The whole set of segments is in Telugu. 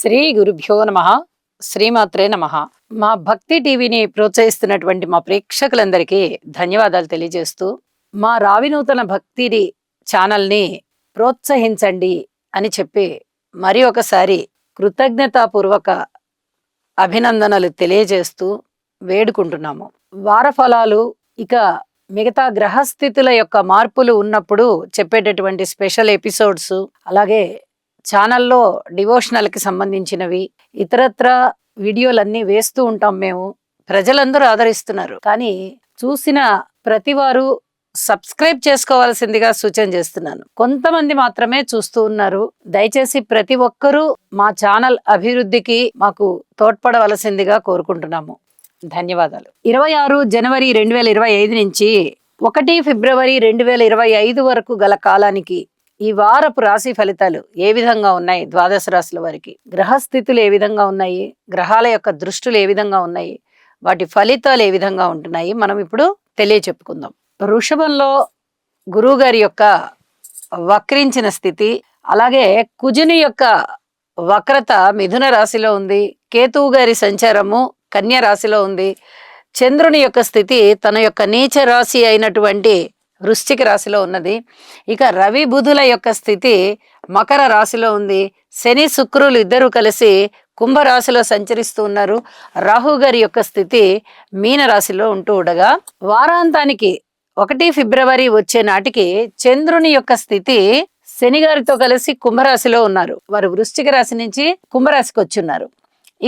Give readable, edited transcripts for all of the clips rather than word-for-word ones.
శ్రీ గురుభ్యో నమః. శ్రీమాత్రే నమః. మా భక్తి టీవీని ప్రోత్సహిస్తున్నటువంటి మా ప్రేక్షకులందరికీ ధన్యవాదాలు తెలియజేస్తూ, మా రావినూతన భక్తిని ఛానల్ని ప్రోత్సహించండి అని చెప్పి మరి ఒకసారి కృతజ్ఞతాపూర్వక అభినందనలు తెలియజేస్తూ వేడుకుంటున్నాము. వారఫలాలు, ఇక మిగతా గ్రహస్థితుల యొక్క మార్పులు ఉన్నప్పుడు చెప్పేటటువంటి స్పెషల్ ఎపిసోడ్స్, అలాగే ఛానల్లో డివోషనల్కి సంబంధించినవి, ఇతరత్ర వీడియోలన్నీ వేస్తూ ఉంటాం. మేము ప్రజలందరూ ఆదరిస్తున్నారు, కానీ చూసిన ప్రతివారు సబ్స్క్రైబ్ చేసుకోవాల్సిందిగా సూచన చేస్తున్నాను. కొంతమంది మాత్రమే చూస్తూ ఉన్నారు. దయచేసి ప్రతి ఒక్కరూ మా ఛానల్ అభివృద్ధికి మాకు తోడ్పడవలసిందిగా కోరుకుంటున్నాము. ధన్యవాదాలు. 26 జనవరి 2025 నుంచి 1 ఫిబ్రవరి 2025 వరకు గల కాలానికి ఈ వారపు రాశి ఫలితాలు ఏ విధంగా ఉన్నాయి, ద్వాదశ రాశుల వారికి గ్రహస్థితులు ఏ విధంగా ఉన్నాయి, గ్రహాల యొక్క దృష్టులు ఏ విధంగా ఉన్నాయి, వాటి ఫలితాలు ఏ విధంగా ఉంటున్నాయి, మనం ఇప్పుడు తెలియచెప్పుకుందాం. వృషభంలో గురువు గారి యొక్క వక్రించిన స్థితి, అలాగే కుజుని యొక్క వక్రత మిథున రాశిలో ఉంది. కేతువు గారి సంచారము కన్య రాశిలో ఉంది. చంద్రుని యొక్క స్థితి తన యొక్క నీచ రాశి అయినటువంటి వృశ్చిక రాశిలో ఉన్నది. ఇక రవి బుధుల యొక్క స్థితి మకర రాశిలో ఉంది. శని శుక్రులు ఇద్దరు కలిసి కుంభరాశిలో సంచరిస్తూ ఉన్నారు. రాహు గారి యొక్క స్థితి మీన రాశిలో ఉంటూ ఉండగా, వారాంతానికి 1 ఫిబ్రవరి వచ్చే నాటికి చంద్రుని యొక్క స్థితి శని గారితో కలిసి కుంభరాశిలో ఉన్నారు. వారు వృశ్చిక రాశి నుంచి కుంభరాశికి వచ్చున్నారు.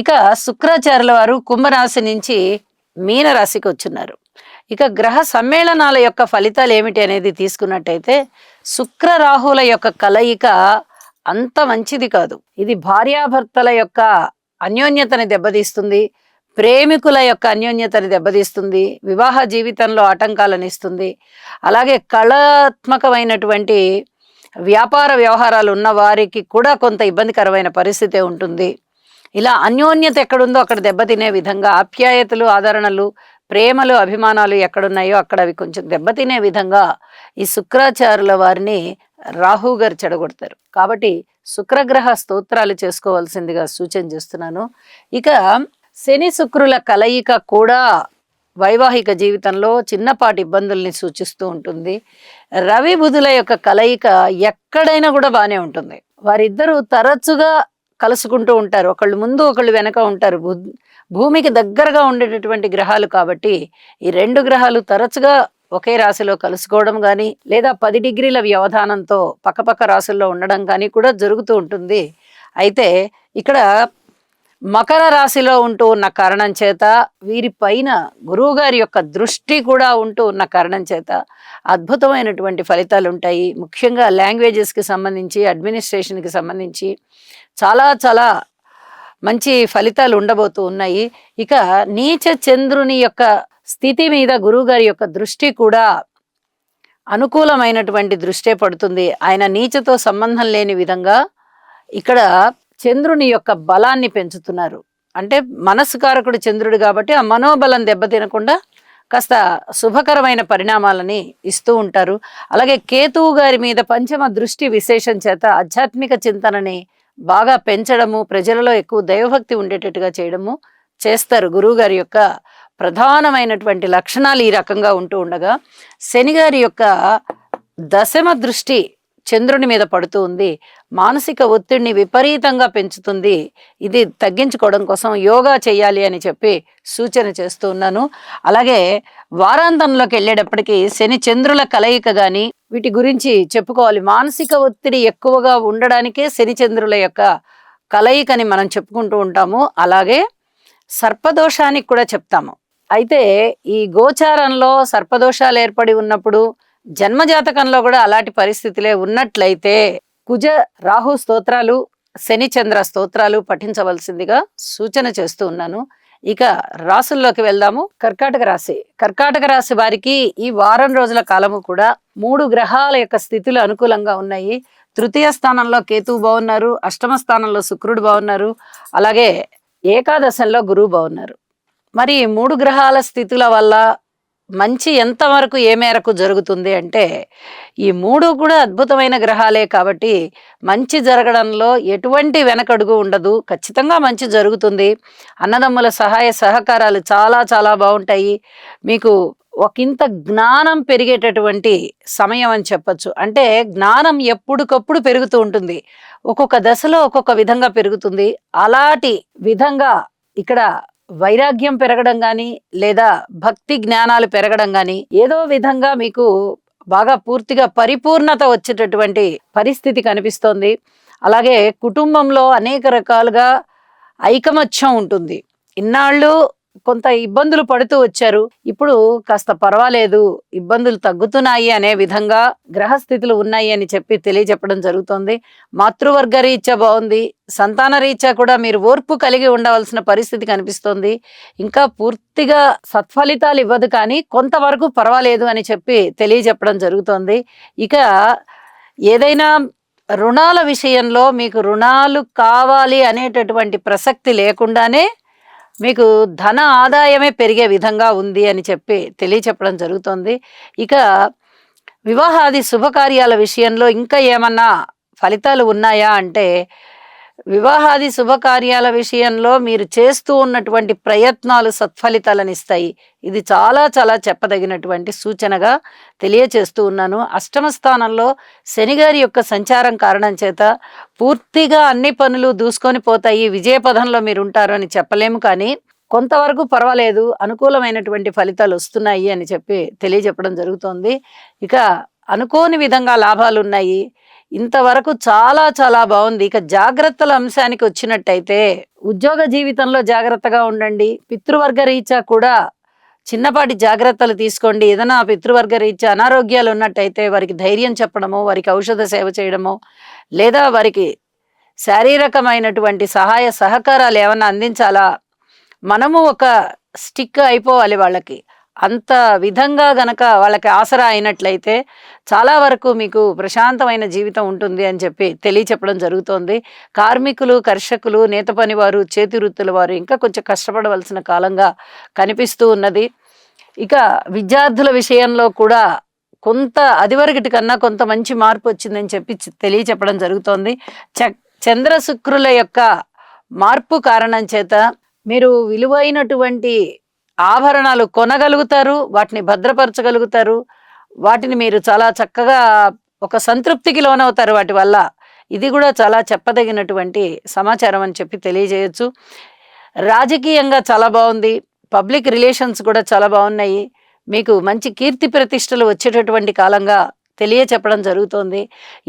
ఇక శుక్రాచార్యుల వారు కుంభరాశి నుంచి మీన రాశికి వచ్చున్నారు. ఇక గ్రహ సమ్మేళనాల యొక్క ఫలితాలు ఏమిటి అనేది తీసుకున్నట్టయితే, శుక్ర రాహుల యొక్క కలయిక అంత మంచిది కాదు. ఇది భార్యాభర్తల యొక్క అన్యోన్యతని దెబ్బతీస్తుంది, ప్రేమికుల యొక్క అన్యోన్యతని దెబ్బతీస్తుంది, వివాహ జీవితంలో ఆటంకాలను ఇస్తుంది. అలాగే కళాత్మకమైనటువంటి వ్యాపార వ్యవహారాలు ఉన్న వారికి కూడా కొంత ఇబ్బందికరమైన పరిస్థితి ఉంటుంది. ఇలా అన్యోన్యత ఎక్కడుందో అక్కడ దెబ్బతినే విధంగా, ఆప్యాయతలు, ఆదరణలు, ప్రేమలు, అభిమానాలు ఎక్కడున్నాయో అక్కడ అవి కొంచెం దెబ్బతినే విధంగా ఈ శుక్రాచార్యుల వారిని రాహు గారు చెడగొడతారు. కాబట్టి శుక్రగ్రహ స్తోత్రాలు చేసుకోవాల్సిందిగా సూచన చేస్తున్నాను. ఇక శని శుక్రుల కలయిక కూడా వైవాహిక జీవితంలో చిన్నపాటి ఇబ్బందుల్ని సూచిస్తూ ఉంటుంది. రవి బుధుల యొక్క కలయిక ఎక్కడైనా కూడా బాగానే ఉంటుంది. వారిద్దరూ తరచుగా కలుసుకుంటూ ఉంటారు. ఒకళ్ళు ముందు ఒకళ్ళు వెనక ఉంటారు. భూమికి దగ్గరగా ఉండేటటువంటి గ్రహాలు కాబట్టి ఈ 2 గ్రహాలు తరచుగా ఒకే రాశిలో కలుసుకోవడం కానీ, లేదా 10 డిగ్రీల వ్యవధానంతో పక్కపక్క రాశుల్లో ఉండడం కానీ కూడా జరుగుతూ ఉంటుంది. అయితే ఇక్కడ మకర రాశిలో ఉంటూ ఉన్న కారణం చేత, వీరి పైన గురువు గారి యొక్క దృష్టి కూడా ఉంటూ ఉన్న కారణం చేత అద్భుతమైనటువంటి ఫలితాలు ఉంటాయి. ముఖ్యంగా లాంగ్వేజెస్కి సంబంధించి, అడ్మినిస్ట్రేషన్కి సంబంధించి చాలా చాలా మంచి ఫలితాలు ఉండబోతూ ఉన్నాయి. ఇక నీచ చంద్రుని యొక్క స్థితి మీద గురువు గారి యొక్క దృష్టి కూడా అనుకూలమైనటువంటి దృష్టే పడుతుంది. ఆయన నీచతో సంబంధం లేని విధంగా ఇక్కడ చంద్రుని యొక్క బలాన్ని పెంచుతున్నారు. అంటే మనస్సుకారకుడు చంద్రుడు కాబట్టి ఆ మనోబలం దెబ్బతినకుండా కాస్త శుభకరమైన పరిణామాలని ఇస్తూ ఉంటారు. అలాగే కేతువు గారి మీద పంచమ దృష్టి విశేషం చేత ఆధ్యాత్మిక చింతనని బాగా పెంచడము, ప్రజలలో ఎక్కువ దైవభక్తి ఉండేటట్టుగా చేయడము చేస్తారు. గురువు గారి యొక్క ప్రధానమైనటువంటి లక్షణాలు ఈ రకంగా ఉంటూ ఉండగా, శని గారి యొక్క దశమ దృష్టి చంద్రుని మీద పడుతూ ఉంది. మానసిక ఒత్తిడిని విపరీతంగా పెంచుతుంది. ఇది తగ్గించుకోవడం కోసం యోగా చేయాలి అని చెప్పి సూచన చేస్తూ ఉన్నాను. అలాగే వారాంతంలోకి వెళ్ళేటప్పటికీ శని చంద్రుల కలయిక కానీ వీటి గురించి చెప్పుకోవాలి. మానసిక ఒత్తిడి ఎక్కువగా ఉండడానికే శని చంద్రుల యొక్క కలయికని మనం చెప్పుకుంటూ ఉంటాము. అలాగే సర్పదోషానికి కూడా చెప్తాము. అయితే ఈ గోచారంలో సర్పదోషాలు ఏర్పడి ఉన్నప్పుడు, జన్మజాతకంలో కూడా అలాంటి పరిస్థితులే ఉన్నట్లయితే కుజ రాహు స్తోత్రాలు, శని చంద్ర స్తోత్రాలు పఠించవలసిందిగా సూచన చేస్తూ ఉన్నాను. ఇక రాసుల్లోకి వెళ్దాము. కర్కాటక రాశి. కర్కాటక రాశి వారికి ఈ వారం రోజుల కాలము కూడా 3 గ్రహాల యొక్క స్థితులు అనుకూలంగా ఉన్నాయి. తృతీయ స్థానంలో కేతువు బాగున్నారు, అష్టమ స్థానంలో శుక్రుడు బాగున్నారు, అలాగే ఏకాదశంలో గురువు బాగున్నారు. మరి 3 గ్రహాల స్థితుల వల్ల మంచి ఎంతవరకు ఏ మేరకు జరుగుతుంది అంటే, ఈ 3 కూడా అద్భుతమైన గ్రహాలే కాబట్టి, మంచి జరగడంలో ఎటువంటి వెనకడుగు ఉండదు. ఖచ్చితంగా మంచి జరుగుతుంది. అన్నదమ్ముల సహాయ సహకారాలు చాలా చాలా బావుంటాయి. మీకు ఒకంత జ్ఞానం పెరిగేటటువంటి సమయం అని చెప్పొచ్చు. అంటే జ్ఞానం ఎప్పుడుకప్పుడు పెరుగుతూ ఉంటుంది. ఒక్కొక్క దశలో ఒక్కొక్క విధంగా పెరుగుతుంది. అలాంటి విధంగా ఇక్కడ వైరాగ్యం పెరగడం గాని, లేదా భక్తి జ్ఞానాలు పెరగడం గాని, ఏదో విధంగా మీకు బాగా పూర్తిగా పరిపూర్ణత వచ్చేటటువంటి పరిస్థితి కనిపిస్తోంది. అలాగే కుటుంబంలో అనేక రకాలుగా ఐకమత్యం ఉంటుంది. ఇన్నాళ్ళు కొంత ఇబ్బందులు పడుతూ వచ్చారు. ఇప్పుడు కాస్త పర్వాలేదు, ఇబ్బందులు తగ్గుతున్నాయి అనే విధంగా గ్రహస్థితులు ఉన్నాయి అని చెప్పి తెలియజెప్పడం జరుగుతోంది. మాతృవర్గ రీత్యా బాగుంది. సంతాన రీత్యా కూడా మీరు ఓర్పు కలిగి ఉండవలసిన పరిస్థితి కనిపిస్తోంది. ఇంకా పూర్తిగా సత్ఫలితాలు ఇవ్వదు కానీ కొంతవరకు పర్వాలేదు అని చెప్పి తెలియజెప్పడం జరుగుతోంది. ఇక ఏదైనా రుణాల విషయంలో మీకు రుణాలు కావాలి అనేటటువంటి ప్రసక్తి లేకుండానే మీకు ధన ఆదాయమే పెరిగే విధంగా ఉంది అని చెప్పి తెలియచెప్పడం జరుగుతోంది. ఇక వివాహాది శుభకార్యాల విషయంలో ఇంకా ఏమన్నా ఫలితాలు ఉన్నాయా అంటే, వివాహాది శుభకార్యాల విషయంలో మీరు చేస్తూ ఉన్నటువంటి ప్రయత్నాలు సత్ఫలితాలను ఇస్తాయి. ఇది చాలా చాలా చెప్పదగినటువంటి సూచనగా తెలియచేస్తూ ఉన్నాను. అష్టమ స్థానంలో శనిగారి యొక్క సంచారం కారణం చేత పూర్తిగా అన్ని పనులు దూసుకొని పోతాయి, విజయపథంలో మీరు ఉంటారు అని చెప్పలేము కానీ కొంతవరకు పర్వాలేదు, అనుకూలమైనటువంటి ఫలితాలు వస్తున్నాయి అని చెప్పి తెలియజెప్పడం జరుగుతోంది. ఇక అనుకోని విధంగా లాభాలు ఉన్నాయి. ఇంతవరకు చాలా చాలా బాగుంది. ఇక జాగ్రత్తల అంశానికి వచ్చినట్టయితే, ఉద్యోగ జీవితంలో జాగ్రత్తగా ఉండండి. పితృవర్గ రీత్యా కూడా చిన్నపాటి జాగ్రత్తలు తీసుకోండి. ఏదైనా పితృవర్గ రీత్యా అనారోగ్యాలు ఉన్నట్టయితే వారికి ధైర్యం చెప్పడమో, వారికి ఔషధ సేవ చేయడమో, లేదా వారికి శారీరకమైనటువంటి సహాయ సహకారాలు ఏమన్నా అందించాలా, మనము ఒక స్టిక్ అయిపోవాలి వాళ్ళకి, అంత విధంగా గనక వాళ్ళకి ఆసరా అయినట్లయితే చాలా వరకు మీకు ప్రశాంతమైన జీవితం ఉంటుంది అని చెప్పి తెలియచెప్పడం జరుగుతోంది. కార్మికులు, కర్షకులు, నేత పనివారు, చేతి వృత్తుల వారు ఇంకా కొంచెం కష్టపడవలసిన కాలంగా కనిపిస్తూ ఉన్నది. ఇక విద్యార్థుల విషయంలో కూడా కొంత అదివరకటి కన్నా కొంత మంచి మార్పు వచ్చిందని చెప్పి తెలియచెప్పడం జరుగుతోంది. చంద్ర శుక్రుల యొక్క మార్పు కారణం చేత మీరు విలువైనటువంటి ఆభరణాలు కొనగలుగుతారు, వాటిని భద్రపరచగలుగుతారు, వాటిని మీరు చాలా చక్కగా ఒక సంతృప్తికి లోనవుతారు వాటి వల్ల. ఇది కూడా చాలా చెప్పదగినటువంటి సమాచారం అని చెప్పి తెలియజేయచ్చు. రాజకీయంగా చాలా బాగుంది. పబ్లిక్ రిలేషన్స్ కూడా చాలా బాగున్నాయి. మీకు మంచి కీర్తి ప్రతిష్టలు వచ్చేటటువంటి కాలంగా తెలియచెప్పడం జరుగుతోంది.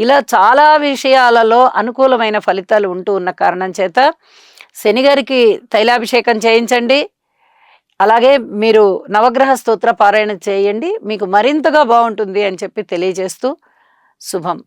ఇలా చాలా విషయాలలో అనుకూలమైన ఫలితాలు ఉంటూ ఉన్న కారణం చేత శనిగారికి తైలాభిషేకం చేయించండి. అలాగే మీరు నవగ్రహ స్తోత్ర పారాయణ చేయండి. మీకు మరింతగా బాగుంటుంది అని చెప్పి తెలియజేస్తూ శుభం.